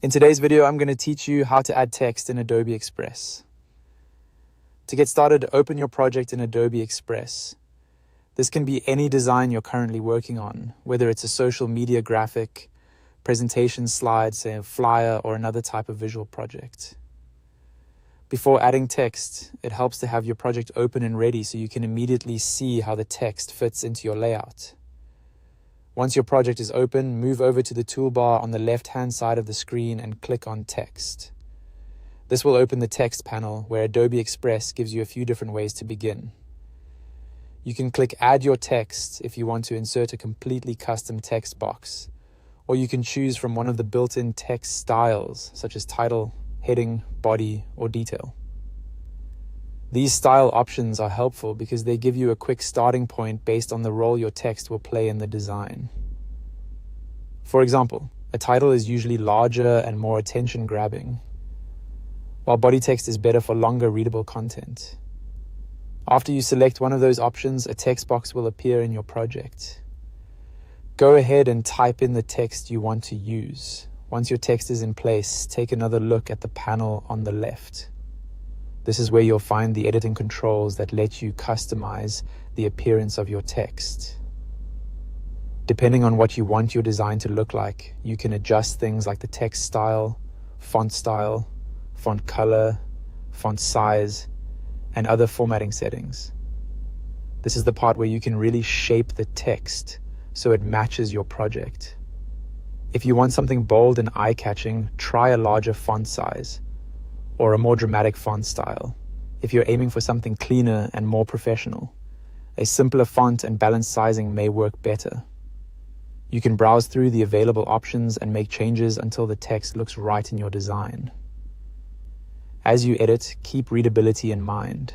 In today's video, I'm going to teach you how to add text in Adobe Express. To get started, open your project in Adobe Express. This can be any design you're currently working on, whether it's a social media graphic, presentation slide, say a flyer, or another type of visual project. Before adding text, it helps to have your project open and ready so you can immediately see how the text fits into your layout. Once your project is open, move over to the toolbar on the left-hand side of the screen and click on Text. This will open the text panel where Adobe Express gives you a few different ways to begin. You can click Add Your Text if you want to insert a completely custom text box, or you can choose from one of the built-in text styles such as title, heading, body, or detail. These style options are helpful because they give you a quick starting point based on the role your text will play in the design. For example, a title is usually larger and more attention-grabbing, while body text is better for longer readable content. After you select one of those options, a text box will appear in your project. Go ahead and type in the text you want to use. Once your text is in place, take another look at the panel on the left. This is where you'll find the editing controls that let you customize the appearance of your text. Depending on what you want your design to look like, you can adjust things like the text style, font color, font size, and other formatting settings. This is the part where you can really shape the text so it matches your project. If you want something bold and eye-catching, try a larger font size or a more dramatic font style. If you're aiming for something cleaner and more professional, a simpler font and balanced sizing may work better. You can browse through the available options and make changes until the text looks right in your design. As you edit, keep readability in mind.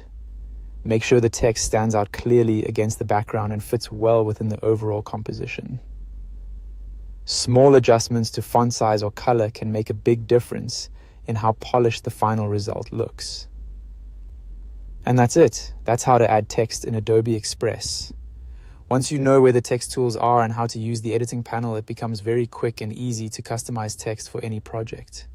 Make sure the text stands out clearly against the background and fits well within the overall composition. Small adjustments to font size or color can make a big difference in how polished the final result looks. And that's it. That's how to add text in Adobe Express. Once you know where the text tools are and how to use the editing panel, it becomes very quick and easy to customize text for any project.